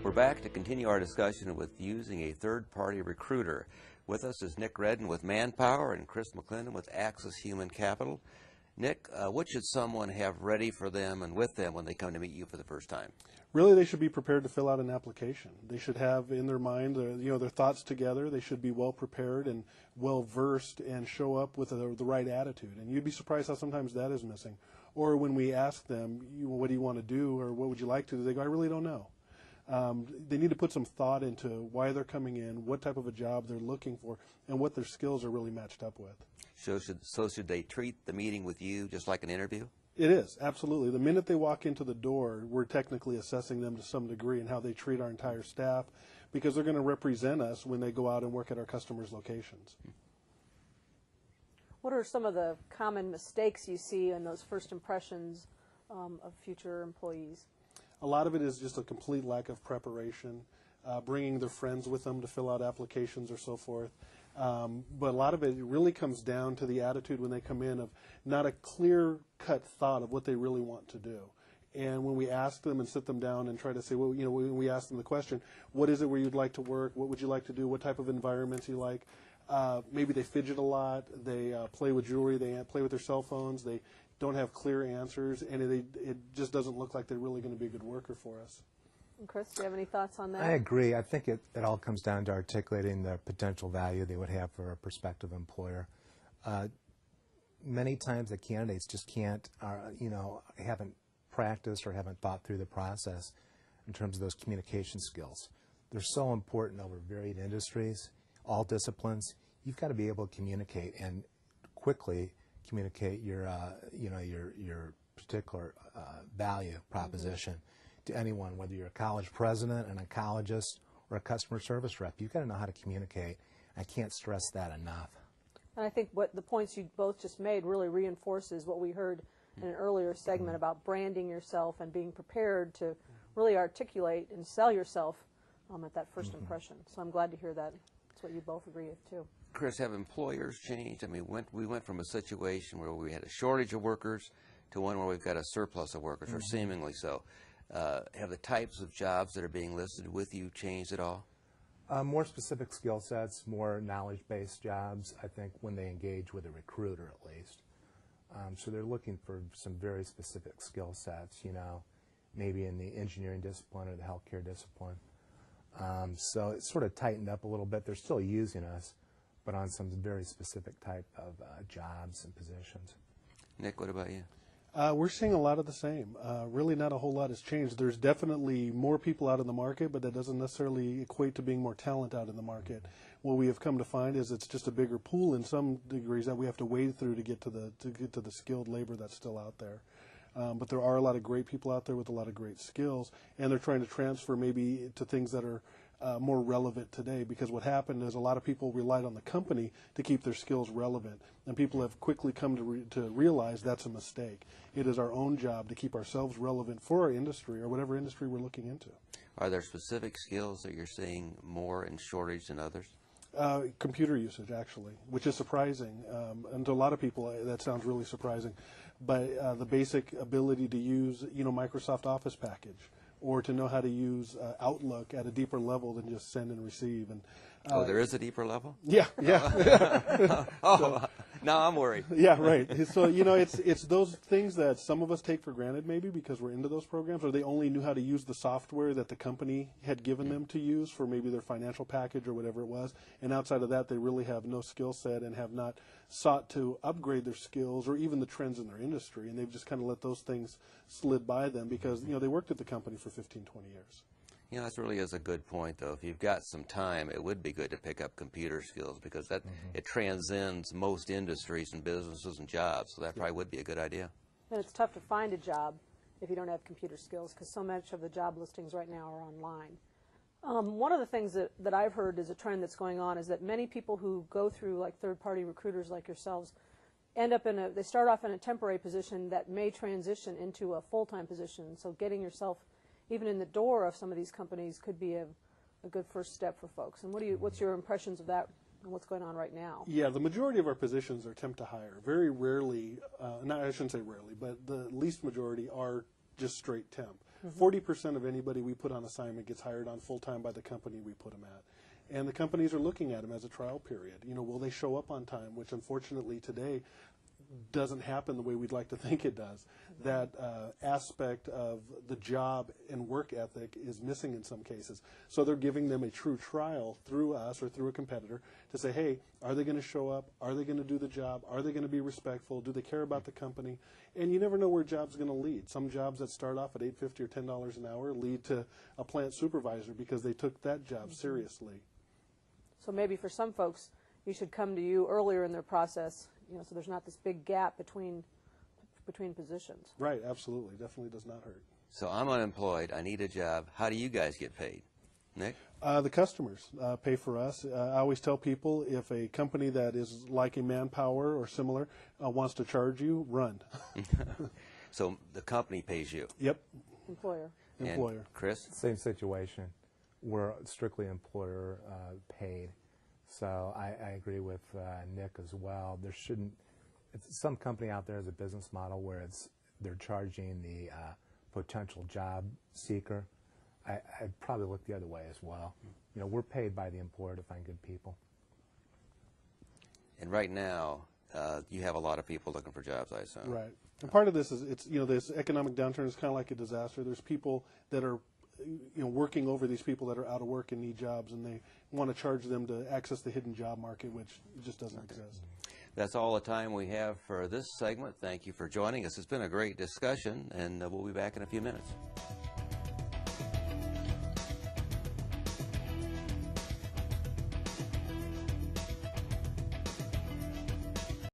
We're back to continue our discussion with using a third-party recruiter. With us is Nick Reddin with Manpower and Chris McLinden with Axis Human Capital. Nick, what should someone have ready for them and with them when they come to meet you for the first time? Really, they should be prepared to fill out an application. They should have in their mind, their thoughts together. They should be well prepared and well versed and show up with the right attitude. And you'd be surprised how sometimes that is missing. Or when we ask them, what do you want to do or what would you like to do, they go, I really don't know. They need to put some thought into why they're coming in, what type of a job they're looking for, and what their skills are really matched up with. So should they treat the meeting with you just like an interview? It is, absolutely. The minute they walk into the door, we're technically assessing them to some degree and how they treat our entire staff, because they're going to represent us when they go out and work at our customers' locations. What are some of the common mistakes you see in those first impressions of future employees? A lot of it is just a complete lack of preparation, bringing their friends with them to fill out applications or so forth. But a lot of it really comes down to the attitude when they come in of not a clear-cut thought of what they really want to do. And when we ask them and sit them down and try to say, well, when we ask them the question, what is it where you'd like to work? What would you like to do? What type of environments you like? Maybe they fidget a lot. They play with jewelry. They play with their cell phones. They don't have clear answers, and it just doesn't look like they're really going to be a good worker for us. And Chris, do you have any thoughts on that? I agree. I think it all comes down to articulating the potential value they would have for a prospective employer. Many times the candidates just can't, haven't practiced or haven't thought through the process in terms of those communication skills. They're so important over varied industries, all disciplines. You've got to be able to communicate and quickly communicate your particular value proposition to anyone, whether you're a college president, an oncologist, or a customer service rep. You've got to know how to communicate. I can't stress that enough. And I think what the points you both just made really reinforces what we heard in an earlier segment about branding yourself and being prepared to really articulate and sell yourself at that first impression. So I'm glad to hear that. That's what you both agree with, too. Chris, have employers changed? I mean, we went from a situation where we had a shortage of workers to one where we've got a surplus of workers, or seemingly so. Have the types of jobs that are being listed with you changed at all? More specific skill sets, more knowledge-based jobs, I think, when they engage with a recruiter at least. So they're looking for some very specific skill sets, maybe in the engineering discipline or the healthcare discipline. So it's sort of tightened up a little bit. They're still using us, but on some very specific type of jobs and positions. Nick, what about you? We're seeing a lot of the same. Really not a whole lot has changed. There's definitely more people out in the market, but that doesn't necessarily equate to being more talent out in the market. What we have come to find is it's just a bigger pool in some degrees that we have to wade through to get to the skilled labor that's still out there. But there are a lot of great people out there with a lot of great skills, and they're trying to transfer maybe to things that are more relevant today, because what happened is a lot of people relied on the company to keep their skills relevant, and people have quickly come to realize that's a mistake. It is our own job to keep ourselves relevant for our industry or whatever industry we're looking into. Are there specific skills that you're seeing more in shortage than others? Computer usage, actually, which is surprising, and to a lot of people that sounds really surprising. But the basic ability to use, Microsoft Office package, or to know how to use Outlook at a deeper level than just send and receive. And there is a deeper level? Yeah. Now I'm worried. Yeah, right. So, it's those things that some of us take for granted maybe because we're into those programs, or they only knew how to use the software that the company had given them to use for maybe their financial package or whatever it was. And outside of that, they really have no skill set and have not sought to upgrade their skills or even the trends in their industry. And they've just kind of let those things slid by them because, they worked at the company for 15, 20 years. That really is a good point, though. If you've got some time, it would be good to pick up computer skills because that it transcends most industries and businesses and jobs. So that probably would be a good idea. And it's tough to find a job if you don't have computer skills because so much of the job listings right now are online. One of the things that I've heard is a trend that's going on is that many people who go through like third-party recruiters like yourselves end up they start off in a temporary position that may transition into a full-time position. So getting yourself even in the door of some of these companies could be a good first step for folks. And what's your impressions of that and what's going on right now? Yeah, the majority of our positions are temp to hire. Very rarely, I shouldn't say rarely, but the least majority are just straight temp. 40% of anybody we put on assignment gets hired on full-time by the company we put them at. And the companies are looking at them as a trial period. You know, will they show up on time, which unfortunately today doesn't happen the way we'd like to think it does. That aspect of the job and work ethic is missing in some cases. So they're giving them a true trial through us or through a competitor to say, hey, are they going to show up? Are they going to do the job? Are they going to be respectful? Do they care about the company? And you never know where jobs are going to lead. Some jobs that start off at $8.50 or $10 an hour lead to a plant supervisor because they took that job seriously. So maybe for some folks, you should come to you earlier in their process, you know, so there's not this big gap between positions. Right, absolutely. Definitely does not hurt. So I'm unemployed. I need a job. How do you guys get paid? Nick? The customers pay for us. I always tell people if a company that is like a Manpower or similar wants to charge you, run. So the company pays you? Yep. Employer. Employer. And Chris? Same situation. We're strictly employer paid. So I agree with Nick as well. There shouldn't. Some company out there has a business model where they're charging the potential job seeker. I'd probably look the other way as well. You know, we're paid by the employer to find good people. And right now, you have a lot of people looking for jobs, I assume. Right. And part of this is, it's, you know, this economic downturn is kind of like a disaster. There's people that are, you know, working over these people that are out of work and need jobs, and they want to charge them to access the hidden job market, which just doesn't exist. That's all the time we have for this segment. Thank you for joining us. It's been a great discussion, and we'll be back in a few minutes.